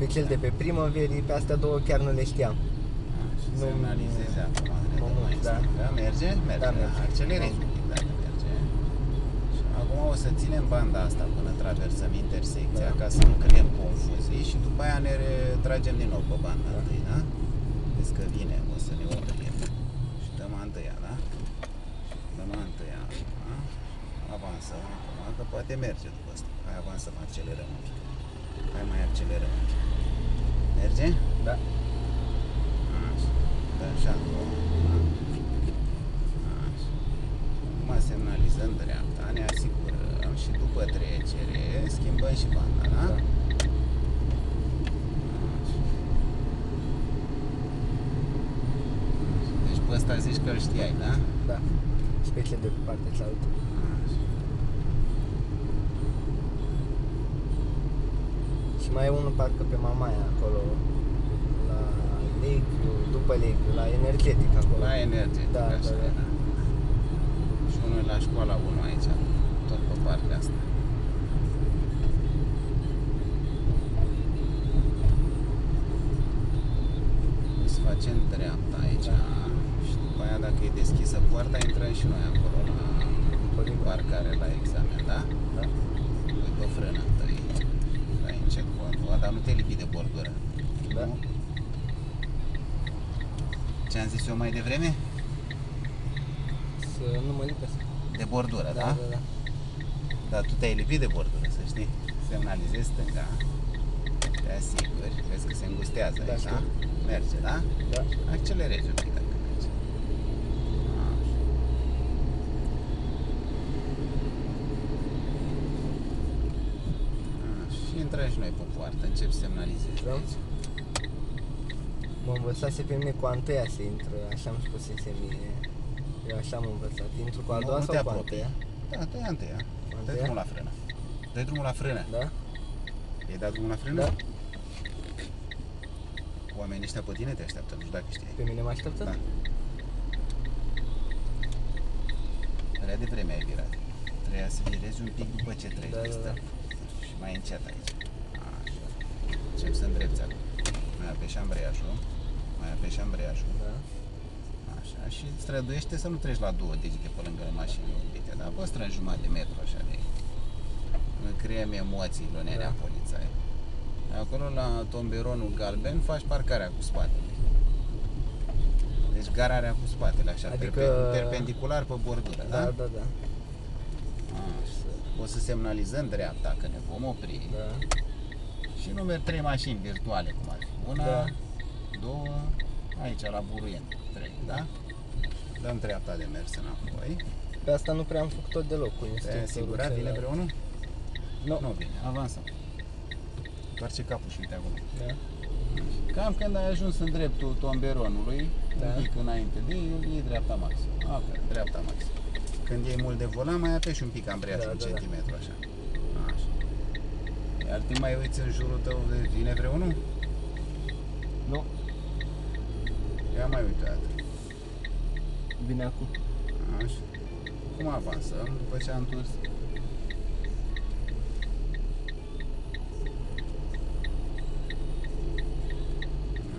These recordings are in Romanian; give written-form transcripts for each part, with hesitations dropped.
Pe cel de pe primăverii, pe astea două chiar nu le știam. Și semnalizezi acum. Da. Merge? Merge. Da, merge. Accelerezi un pic dacă merge. Și acum o să ținem banda asta până traversăm intersecția, ca să nu creăm confuzii și după aia ne tragem din nou pe banda întâi, da? Vezi că vine, o să ne oprim. Și dăm a întâia, da? Dăm a întâia acum. Avansăm acum, că poate merge după asta. Hai avansăm, accelerăm un pic. Hai mai accelerăm un pic. Merge? Da. Așa. Dăm și acolo. Așa. Acum semnalizăm dreapta, ne asigurăm și după trecere schimbăm și banda, da? Da. Așa. Deci pe ăsta zici că îl știai, da? Da. Și pe cel de pe partea cealaltă. Așa. Și mai e unul parcă pe Mamaia acolo, la Legiu, după Legiu, la Energetic acolo. La Energetic, Da, așa, da, da. da. Și unul la școala 1 aici, tot pe partea asta. Să facem dreapta aici și după aia dacă e deschisă poarta, intrăm și noi acolo la parcare la examen, da? Da. Pui pe frână întâi, dai încet cu dar nu te lipi de bordură. Da. Nu? Ce-am zis eu mai devreme? Să nu mă lipesc. De bordură, da? Da, da. Dar tu te-ai lipit de bordură, să știi. Semnalizezi stânga, te asiguri, vezi că se îngustează Da, aici, da? știu. Merge, da? Da. Accelerezi un pic dacă merge. Așa. Așa. Și intrăm și noi pe poartă, începi să semnalizezi Da. aici. Mă învățase pe mine cu a întâia să intră, așa îmi spusese mie. Eu așa am învățat. Intru cu a doua Nu sau te cu a apropii. întâia? Da, dă-i întâia. Dă Întâia? drumul la frână. Dă drumul la frână. Da? I-ai dat drumul la frână? Da. Oamenii ăștia pe tine te așteaptă, nu știu dacă știi. Pe mine mă așteptă? Da. Prea devreme ai virat. Trebuia să virezi un pic după ce treci Da, de da, stânga. da. Și mai încet aici. Așa. Încep să îndrepți acum. Mai apeși ambreiajul. Mai apeși ambreiajul. Da. Așa. Și străduiește să nu treci la două degete pe lângă mașini oprite. Dar păstră în jumătate de metru așa de... Creăm emoții lunerea Da. polițai. Acolo la tomberonul galben faci parcarea cu spatele. Deci gararea cu spatele, așa, Adică- perpendicular pe bordură, da? Da, da, da. Așa. O să semnalizăm dreapta că ne vom opri. Da. Și numeri 3 mașini virtuale, cum ar fi. Una, Da. două, aici la Buruien, 3, da? Dăm dreapta de mers înapoi. Pe asta nu prea am făcut-o deloc cu Te-ai instructorul asigurat? Vine celălalt. vreunul? Nu. Nu vine, avansăm. Întoarce capul și uite acolo. Da. Cam când ai ajuns în dreptul tomberonului, Da. un pic înainte de el, iei dreapta maxim. Ok, dreapta maxim. Când iei mult de volan, mai apeși un pic ambreiajul, Da, un da, da. centimetru, așa. Așa. Iar te mai uiți în jurul tău, vine vreunul? Nu. Ia mai uite o dată. Vine acum. Așa. Cum avansăm după ce am întors?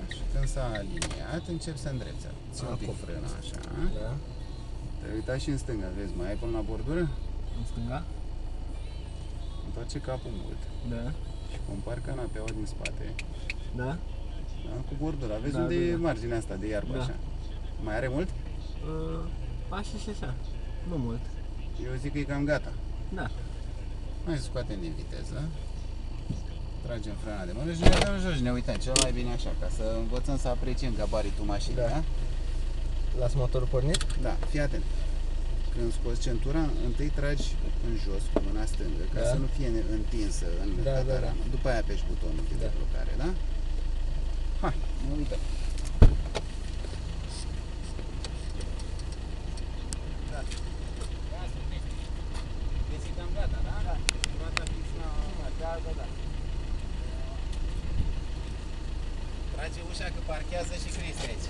Așa. Când s-a aliniat, încep să îndrepți. Ții un pic Acum. frâna, așa. Da. Te-ai uitat și în stânga, vezi, mai ai până la bordură? În stânga? Întoarce capul mult Da. și compar canapeaua din spate, Da? da? Cu bordura. Vezi Da, unde da, e da. marginea asta de iarbă, Da. așa. Mai are mult? Așa și așa. Nu mult. Eu zic că e cam gata. Da. Hai să scoatem din viteză. Tragem frâna de mână și ne dăm jos și ne uităm. Cel mai bine așa, ca să învățăm să apreciem gabaritul mașinii, Da. da? Las motorul pornit? Da, fii atent. Când scoți centura, întâi tragi în jos cu mâna stângă, ca Da. să nu fie întinsă în Da, da, cataramă. da. După aia apeși butonul de Da. deblocare, da? Hai, ne uităm. Deci e cam gata, da? Da. Gata fix la... Da, da, da. Trage ușa că parchează și Cristi aici.